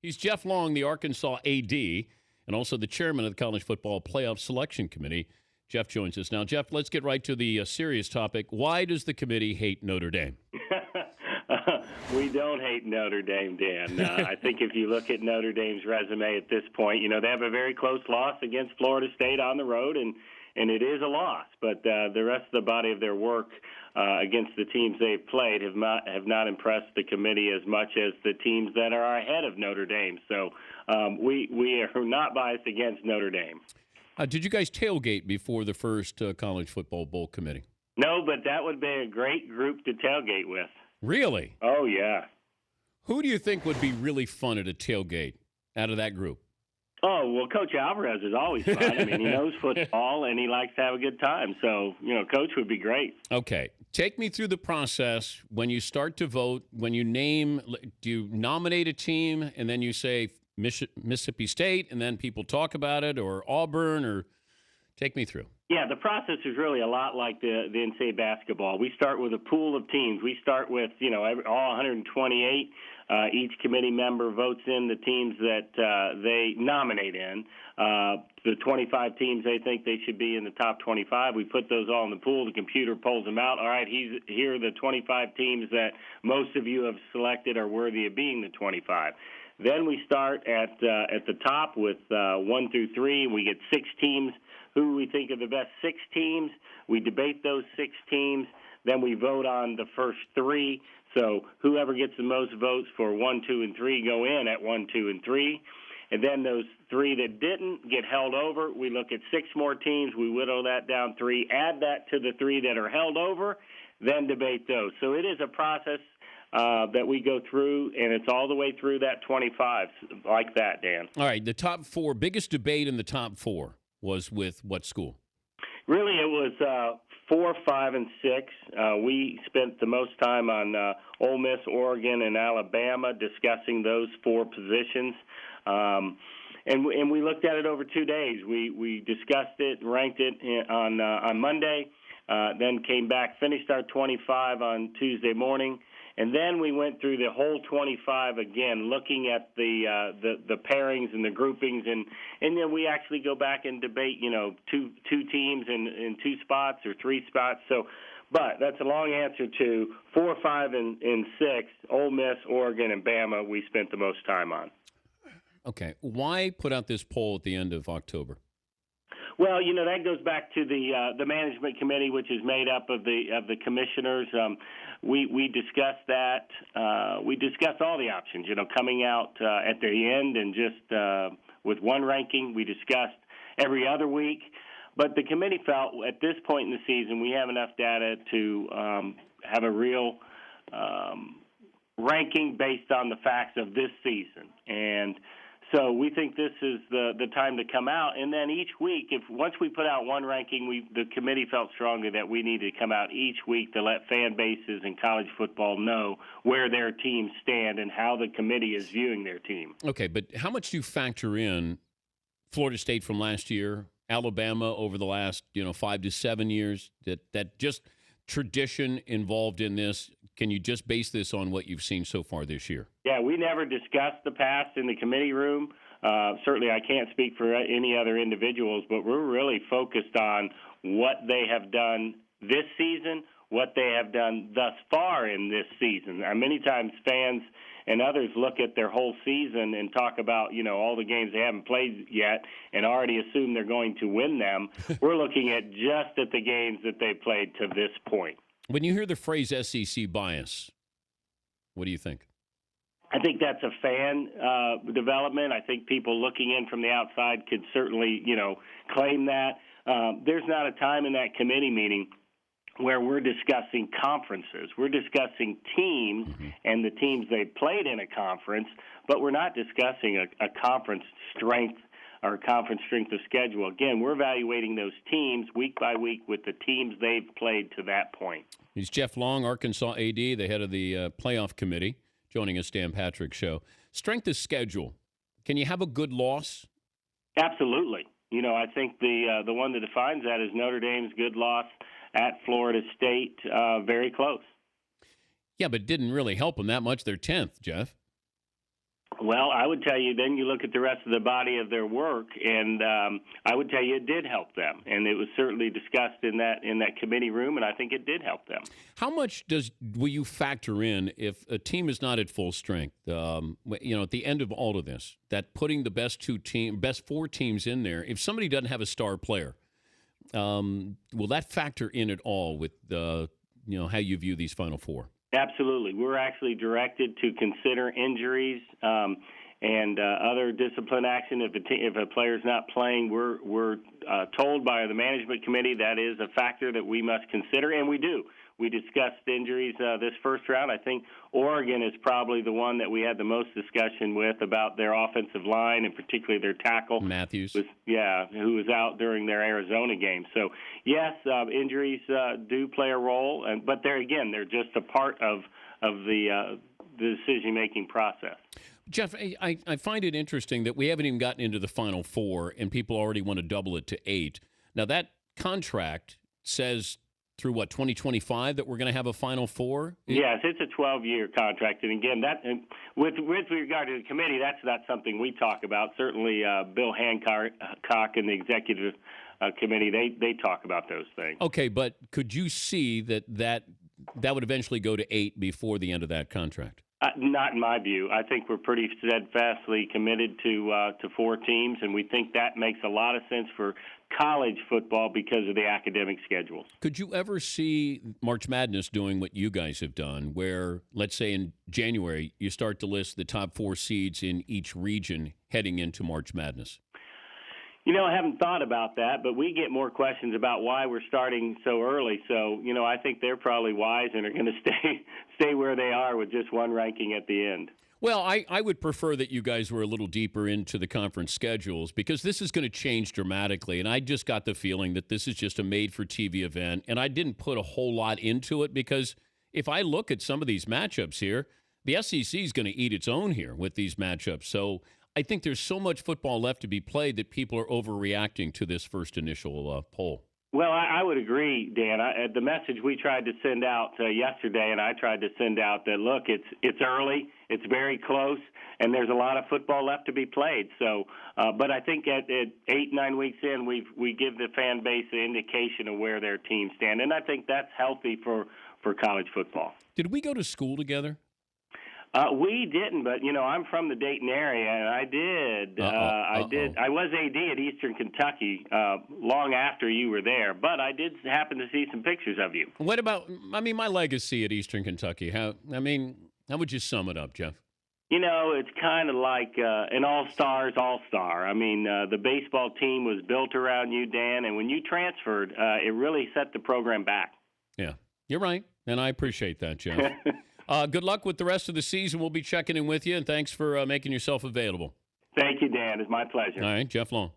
He's Jeff Long, the Arkansas AD, and also the chairman of the College Football Playoff Selection Committee. Jeff joins us now. Jeff, let's get right to the serious topic. Why does the committee hate Notre Dame? We don't hate Notre Dame, Dan. I think if you look at Notre Dame's resume at this point, they have a very close loss against Florida State on the road, and it is a loss. But the rest of the body of their work against the teams they've played have not impressed the committee as much as the teams that are ahead of Notre Dame. So we are not biased against Notre Dame. Did you guys tailgate before the first College Football Bowl committee? No, but that would be a great group to tailgate with. Really? Oh, yeah. Who do you think would be really fun at a tailgate out of that group? Oh, well, Coach Alvarez is always fun. I mean, he knows football, and he likes to have a good time. So, Coach would be great. Okay. Take me through the process when you start to vote, when you name, do you nominate a team, and then you say Mississippi State, and then people talk about it, or Auburn, or take me through. Yeah, the process is really a lot like the NCAA basketball. We start with a pool of teams. We start with, all 128. Each committee member votes in the teams that they nominate in. The 25 teams they think they should be in the top 25. We put those all in the pool. The computer pulls them out. All right, here are the 25 teams that most of you have selected are worthy of being the 25. Then we start at the top with 1 through 3. We get 6 teams who we think are the best 6 teams. We debate those 6 teams. Then we vote on the first 3. So whoever gets the most votes for 1, 2, and 3 go in at 1, 2, and 3. And then those 3 that didn't get held over, we look at 6 more teams. We whittle that down 3, add that to the 3 that are held over, then debate those. So it is a process that we go through, and it's all the way through that 25, like that, Dan. All right, the top 4, biggest debate in the top 4 was with what school? Really, it was 4, 5, and 6. We spent the most time on Ole Miss, Oregon, and Alabama discussing those 4 positions. And we looked at it over 2 days. We discussed it, ranked it on Monday, then came back, finished our 25 on Tuesday morning. And then we went through the whole 25 again, looking at the pairings and the groupings, and then we actually go back and debate, two teams in 2 spots or 3 spots. So, but that's a long answer to 4, 5, and 6. Ole Miss, Oregon, and Bama. We spent the most time on. Okay, why put out this poll at the end of October? Well, that goes back to the management committee, which is made up of the commissioners. We discussed that. We discussed all the options, coming out at the end, and just with one ranking. We discussed every other week. But the committee felt at this point in the season we have enough data to have a real ranking based on the facts of this season. And so we think this is the time to come out, and then each week, once we put out one ranking, the committee felt strongly that we needed to come out each week to let fan bases in college football know where their teams stand and how the committee is viewing their team. Okay, but how much do you factor in Florida State from last year, Alabama over the last 5 to 7 years? That just tradition involved in this. Can you just base this on what you've seen so far this year? Yeah, we never discussed the past in the committee room. Certainly I can't speak for any other individuals, but we're really focused on what they have done this season, what they have done thus far in this season. Many times fans and others look at their whole season and talk about, all the games they haven't played yet and already assume they're going to win them. We're looking at just at the games that they played to this point. When you hear the phrase SEC bias, what do you think? I think that's a fan development. I think people looking in from the outside could certainly, claim that. There's not a time in that committee meeting where we're discussing conferences. We're discussing teams and the teams they played in a conference, but we're not discussing a conference strength or conference strength of schedule. Again, we're evaluating those teams week by week with the teams they've played to that point. He's Jeff Long, Arkansas AD, the head of the playoff committee, joining us, Dan Patrick Show. Strength of schedule. Can you have a good loss? Absolutely. I think the one that defines that is Notre Dame's good loss at Florida State, very close. Yeah, but it didn't really help them that much. They're 10th, Jeff. Well, I would tell you then you look at the rest of the body of their work, and I would tell you it did help them, and it was certainly discussed in that committee room, and I think it did help them. How much will you factor in if a team is not at full strength? At the end of all of this, that putting the best four teams in there, if somebody doesn't have a star player, will that factor in at all with how you view these Final Four? Absolutely. We're actually directed to consider injuries and other discipline action. If a player's not playing, we're told by the management committee that is a factor that we must consider, and we do. We discussed injuries this first round. I think Oregon is probably the one that we had the most discussion with about their offensive line and particularly their tackle. Matthews. Who was out during their Arizona game. So, yes, injuries do play a role, but they're just a part of the decision-making process. Jeff, I find it interesting that we haven't even gotten into the Final Four, and people already want to double it to 8. Now, that contract says through 2025 that we're going to have a Final Four? Yes, it's a 12-year contract. And again, with regard to the committee, that's not something we talk about. Certainly Bill Hancock and the executive committee, they talk about those things. Okay, but could you see that would eventually go to 8 before the end of that contract? Not in my view. I think we're pretty steadfastly committed to 4 teams, and we think that makes a lot of sense for college football because of the academic schedules. Could you ever see March Madness doing what you guys have done, where, let's say in January, you start to list the top 4 seeds in each region heading into March Madness? I haven't thought about that, but we get more questions about why we're starting so early. So, I think they're probably wise and are going to stay where they are with just one ranking at the end. Well, I would prefer that you guys were a little deeper into the conference schedules because this is going to change dramatically. And I just got the feeling that this is just a made-for-TV event. And I didn't put a whole lot into it because if I look at some of these matchups here, the SEC is going to eat its own here with these matchups. So I think there's so much football left to be played that people are overreacting to this first initial poll. Well, I would agree, Dan. The message we tried to send out yesterday, and I tried to send out that, look, it's early, it's very close, and there's a lot of football left to be played. So, but I think at 8-9 weeks in, we give the fan base an indication of where their teams stand, and I think that's healthy for college football. Did we go to school together? We didn't, but I'm from the Dayton area, and I did. I was AD at Eastern Kentucky long after you were there, but I did happen to see some pictures of you. What about? My legacy at Eastern Kentucky. How would you sum it up, Jeff? It's kind of like an all-stars all-star. The baseball team was built around you, Dan, and when you transferred, it really set the program back. Yeah, you're right, and I appreciate that, Jeff. Good luck with the rest of the season. We'll be checking in with you, and thanks for making yourself available. Thank you, Dan. It's my pleasure. All right, Jeff Long.